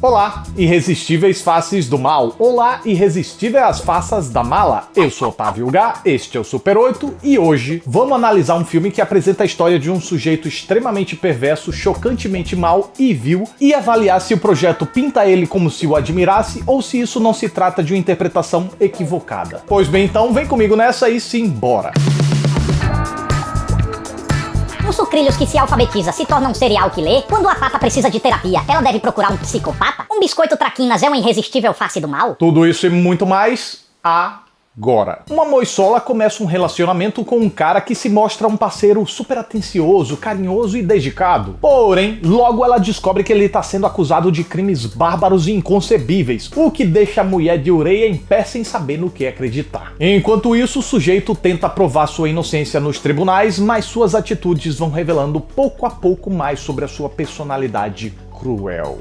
Olá, irresistíveis faces do mal. Olá, irresistíveis faces da mala. Eu sou Otávio Gá, este é o Super 8 e hoje vamos analisar um filme que apresenta a história de um sujeito extremamente perverso, chocantemente mau e vil e avaliar se o projeto pinta ele como se o admirasse ou se isso não se trata de uma interpretação equivocada. Pois bem, então vem comigo nessa e simbora! Um sucrilhos que se alfabetiza se torna um serial killer. Quando a pata precisa de terapia, ela deve procurar um psicopata? Um biscoito traquinas é uma irresistível face do mal? Tudo isso e muito mais agora. Uma moçola começa um relacionamento com um cara que se mostra um parceiro super atencioso, carinhoso e dedicado. Porém, logo ela descobre que ele está sendo acusado de crimes bárbaros e inconcebíveis, o que deixa a mulher de orelha em pé sem saber no que acreditar. Enquanto isso, o sujeito tenta provar sua inocência nos tribunais, mas suas atitudes vão revelando pouco a pouco mais sobre a sua personalidade cruel.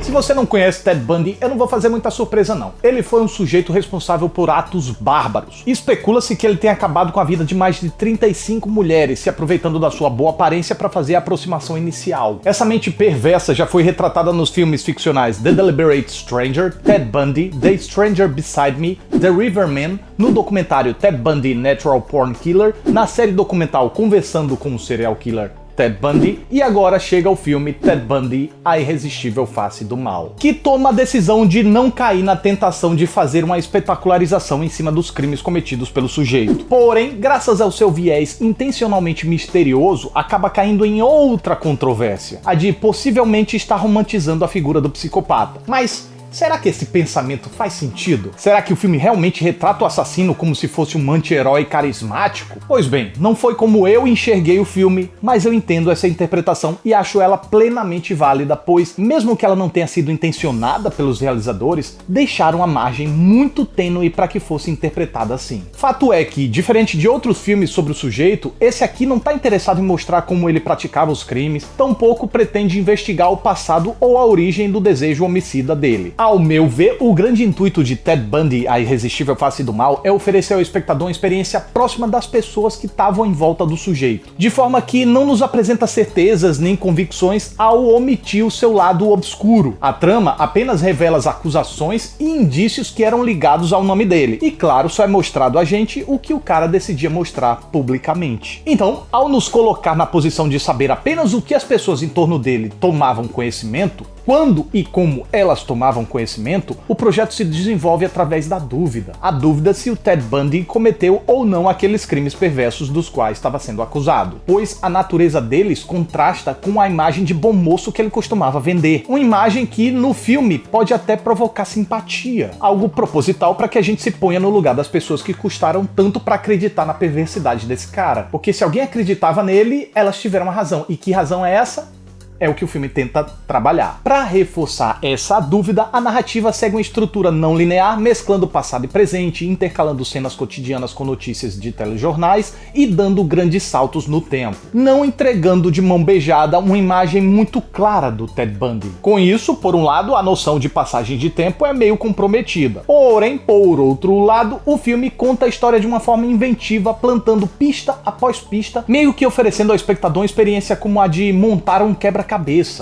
Se você não conhece Ted Bundy, eu não vou fazer muita surpresa não. Ele foi um sujeito responsável por atos bárbaros. Especula-se que ele tenha acabado com a vida de mais de 35 mulheres, se aproveitando da sua boa aparência para fazer a aproximação inicial. Essa mente perversa já foi retratada nos filmes ficcionais The Deliberate Stranger, Ted Bundy, The Stranger Beside Me, The Riverman, no documentário Ted Bundy Natural Porn Killer, na série documental Conversando com o Serial Killer Ted Bundy, e agora chega o filme Ted Bundy, a irresistível face do mal, que toma a decisão de não cair na tentação de fazer uma espetacularização em cima dos crimes cometidos pelo sujeito. Porém, graças ao seu viés intencionalmente misterioso, acaba caindo em outra controvérsia, a de possivelmente estar romantizando a figura do psicopata. Mas será que esse pensamento faz sentido? Será que o filme realmente retrata o assassino como se fosse um anti-herói carismático? Pois bem, não foi como eu enxerguei o filme, mas eu entendo essa interpretação e acho ela plenamente válida, pois, mesmo que ela não tenha sido intencionada pelos realizadores, deixaram a margem muito tênue para que fosse interpretada assim. Fato é que, diferente de outros filmes sobre o sujeito, esse aqui não está interessado em mostrar como ele praticava os crimes, tampouco pretende investigar o passado ou a origem do desejo homicida dele. Ao meu ver, o grande intuito de Ted Bundy, a irresistível face do mal, é oferecer ao espectador uma experiência próxima das pessoas que estavam em volta do sujeito, de forma que não nos apresenta certezas nem convicções ao omitir o seu lado obscuro. A trama apenas revela as acusações e indícios que eram ligados ao nome dele, e claro, só é mostrado a gente o que o cara decidia mostrar publicamente. Então, ao nos colocar na posição de saber apenas o que as pessoas em torno dele tomavam conhecimento, quando e como elas tomavam conhecimento, o projeto se desenvolve através da dúvida. A dúvida se o Ted Bundy cometeu ou não aqueles crimes perversos dos quais estava sendo acusado, pois a natureza deles contrasta com a imagem de bom moço que ele costumava vender. Uma imagem que, no filme, pode até provocar simpatia, algo proposital para que a gente se ponha no lugar das pessoas que custaram tanto para acreditar na perversidade desse cara. Porque se alguém acreditava nele, elas tiveram uma razão. E que razão é essa? É o que o filme tenta trabalhar. Para reforçar essa dúvida, a narrativa segue uma estrutura não linear, mesclando passado e presente, intercalando cenas cotidianas com notícias de telejornais e dando grandes saltos no tempo, não entregando de mão beijada uma imagem muito clara do Ted Bundy. Com isso, por um lado, a noção de passagem de tempo é meio comprometida. Porém, por outro lado, o filme conta a história de uma forma inventiva, plantando pista após pista, meio que oferecendo ao espectador uma experiência como a de montar um quebra-cabeça.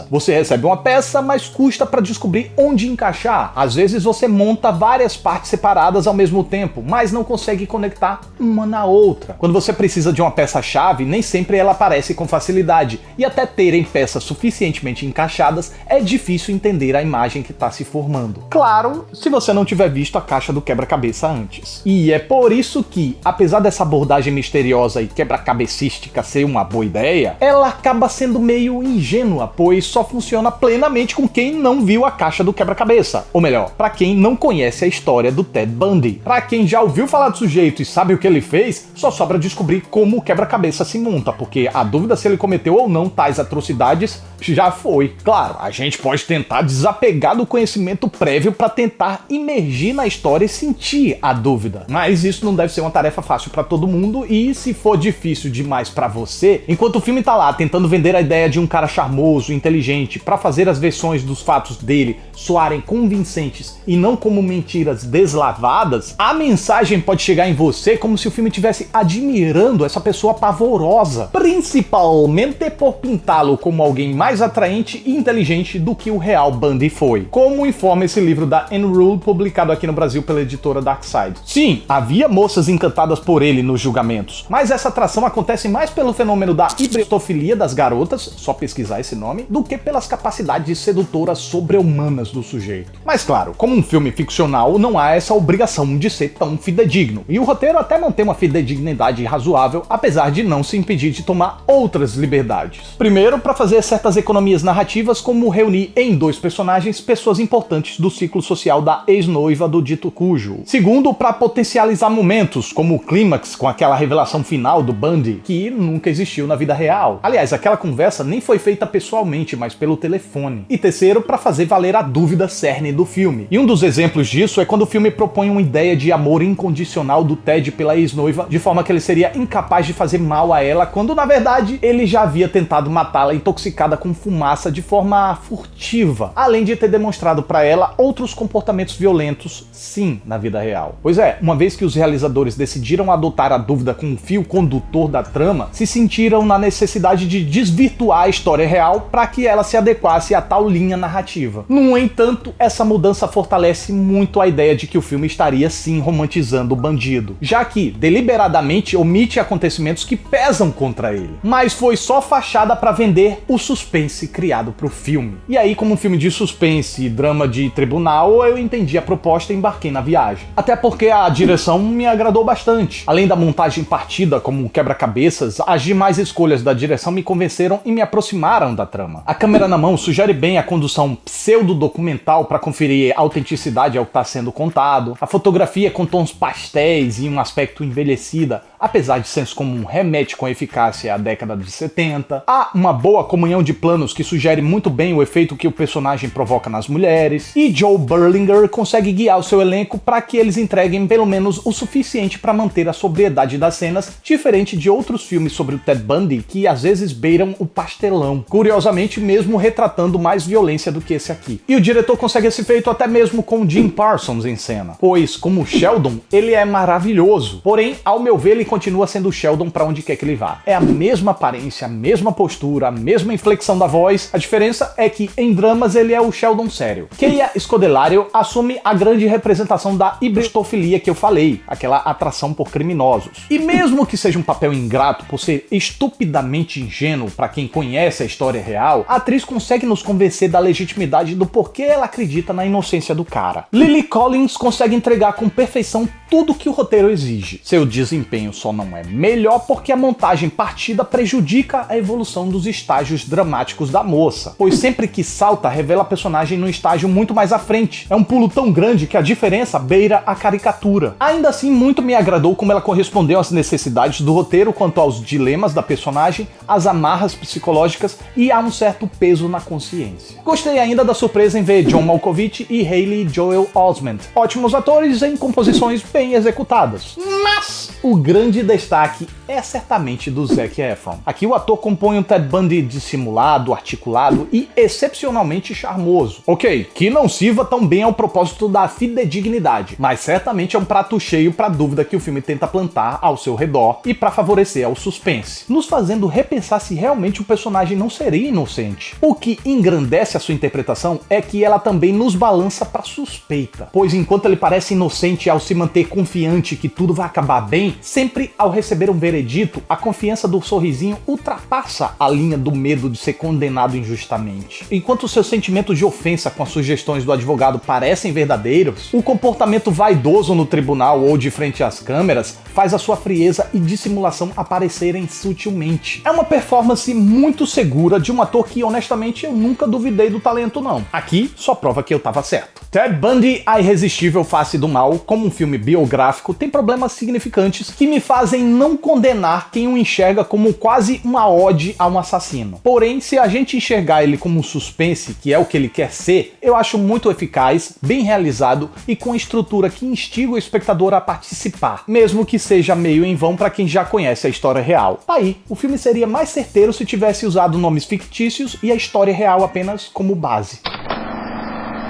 Você recebe uma peça, mas custa para descobrir onde encaixar. Às vezes você monta várias partes separadas ao mesmo tempo, mas não consegue conectar uma na outra. Quando você precisa de uma peça-chave, nem sempre ela aparece com facilidade, e até terem peças suficientemente encaixadas, é difícil entender a imagem que está se formando. Claro, se você não tiver visto a caixa do quebra-cabeça antes. E é por isso que, apesar dessa abordagem misteriosa e quebra-cabecística ser uma boa ideia, ela acaba sendo meio ingênua, pois só funciona plenamente com quem não viu a caixa do quebra-cabeça. Ou melhor, para quem não conhece a história do Ted Bundy. Para quem já ouviu falar do sujeito e sabe o que ele fez, só sobra descobrir como o quebra-cabeça se monta, porque a dúvida se ele cometeu ou não tais atrocidades já foi. Claro, a gente pode tentar desapegar do conhecimento prévio para tentar imergir na história e sentir a dúvida, mas isso não deve ser uma tarefa fácil para todo mundo, e se for difícil demais para você, enquanto o filme tá lá tentando vender a ideia de um cara charmoso famoso, inteligente, para fazer as versões dos fatos dele soarem convincentes e não como mentiras deslavadas, a mensagem pode chegar em você como se o filme estivesse admirando essa pessoa pavorosa, principalmente por pintá-lo como alguém mais atraente e inteligente do que o real Bundy foi, como informa esse livro da Enrule, publicado aqui no Brasil pela editora Darkside. Sim, havia moças encantadas por ele nos julgamentos, mas essa atração acontece mais pelo fenômeno da hibristofilia das garotas, só pesquisar esse nome, do que pelas capacidades sedutoras sobre-humanas do sujeito. Mas claro, como um filme ficcional, não há essa obrigação de ser tão fidedigno, e o roteiro até mantém uma fidedignidade razoável, apesar de não se impedir de tomar outras liberdades. Primeiro, para fazer certas economias narrativas, como reunir em dois personagens pessoas importantes do ciclo social da ex-noiva do dito cujo. Segundo, para potencializar momentos, como o clímax com aquela revelação final do Bundy, que nunca existiu na vida real. Aliás, aquela conversa nem foi feita pessoalmente, mas pelo telefone. E terceiro, para fazer valer a dúvida cerne do filme. E um dos exemplos disso é quando o filme propõe uma ideia de amor incondicional do Ted pela ex-noiva, de forma que ele seria incapaz de fazer mal a ela, quando na verdade ele já havia tentado matá-la intoxicada com fumaça de forma furtiva, além de ter demonstrado para ela outros comportamentos violentos, sim, na vida real. Pois é, uma vez que os realizadores decidiram adotar a dúvida como fio condutor da trama, se sentiram na necessidade de desvirtuar a história real para que ela se adequasse a tal linha narrativa. No entanto, essa mudança fortalece muito a ideia de que o filme estaria sim romantizando o bandido, já que deliberadamente omite acontecimentos que pesam contra ele. Mas foi só fachada para vender o suspense criado pro filme. E aí, como um filme de suspense e drama de tribunal, eu entendi a proposta e embarquei na viagem. Até porque a direção me agradou bastante. Além da montagem partida como um quebra-cabeças, as demais escolhas da direção me convenceram e me aproximaram da trama. A câmera na mão sugere bem a condução pseudo-documental para conferir autenticidade ao que está sendo contado. A fotografia com tons pastéis e um aspecto envelhecida, apesar de senso comum, remete com eficácia à década de 70. Há uma boa comunhão de planos que sugere muito bem o efeito que o personagem provoca nas mulheres. E Joe Berlinger consegue guiar o seu elenco para que eles entreguem pelo menos o suficiente para manter a sobriedade das cenas, diferente de outros filmes sobre o Ted Bundy que às vezes beiram o pastelão, curiosamente mesmo retratando mais violência do que esse aqui. E o diretor consegue esse feito até mesmo com Jim Parsons em cena, pois como Sheldon, ele é maravilhoso, porém, ao meu ver, ele continua sendo o Sheldon para onde quer que ele vá. É a mesma aparência, a mesma postura, a mesma inflexão da voz, a diferença é que em dramas ele é o Sheldon sério. Keia Scodelario assume a grande representação da hibristofilia que eu falei, aquela atração por criminosos. E mesmo que seja um papel ingrato por ser estupidamente ingênuo para quem conhece a história real, a atriz consegue nos convencer da legitimidade do porquê ela acredita na inocência do cara. Lily Collins consegue entregar com perfeição tudo que o roteiro exige. Seu desempenho só não é melhor porque a montagem partida prejudica a evolução dos estágios dramáticos da moça, pois sempre que salta revela a personagem num estágio muito mais à frente. É um pulo tão grande que a diferença beira a caricatura. Ainda assim, muito me agradou como ela correspondeu às necessidades do roteiro quanto aos dilemas da personagem, às amarras psicológicas e há um certo peso na consciência. Gostei ainda da surpresa em ver John Malkovich e Haley Joel Osment, ótimos atores em composições bem executadas. Mas o grande destaque é certamente do Zac Efron. Aqui o ator compõe um Ted Bundy dissimulado, articulado e excepcionalmente charmoso. Ok, que não sirva tão bem ao propósito da fidedignidade, mas certamente é um prato cheio para a dúvida que o filme tenta plantar ao seu redor e para favorecer ao suspense, nos fazendo repensar se realmente o personagem não seria inocente. O que engrandece a sua interpretação é que ela também nos balança para suspeita, pois enquanto ele parece inocente ao se manter confiante que tudo vai acabar bem, sempre ao receber um veredito, a confiança do sorrisinho ultrapassa a linha do medo de ser condenado injustamente. Enquanto seus sentimentos de ofensa com as sugestões do advogado parecem verdadeiros, o comportamento vaidoso no tribunal ou de frente às câmeras faz a sua frieza e dissimulação aparecerem sutilmente. É uma performance muito segura de um ator que, honestamente, eu nunca duvidei do talento, não. Aqui, só prova que eu tava certo. Ted Bundy, A Irresistível Face do Mal, como um filme biográfico, tem problemas significantes interessantes que me fazem não condenar quem o enxerga como quase uma ode a um assassino. Porém, se a gente enxergar ele como um suspense, que é o que ele quer ser, eu acho muito eficaz, bem realizado e com estrutura que instiga o espectador a participar, mesmo que seja meio em vão para quem já conhece a história real. Aí, o filme seria mais certeiro se tivesse usado nomes fictícios e a história real apenas como base.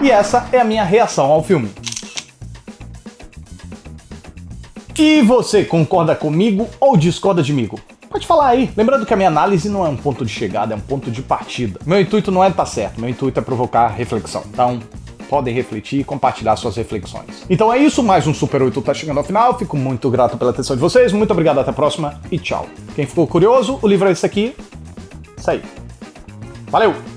E essa é a minha reação ao filme. E você concorda comigo ou discorda de mim? Pode falar aí. Lembrando que a minha análise não é um ponto de chegada, é um ponto de partida. Meu intuito não é estar certo, meu intuito é provocar reflexão. Então, podem refletir e compartilhar suas reflexões. Então é isso, mais um Super 8 tá chegando ao final. Fico muito grato pela atenção de vocês, muito obrigado, até a próxima e tchau. Quem ficou curioso, o livro é esse aqui. Isso aí. Valeu!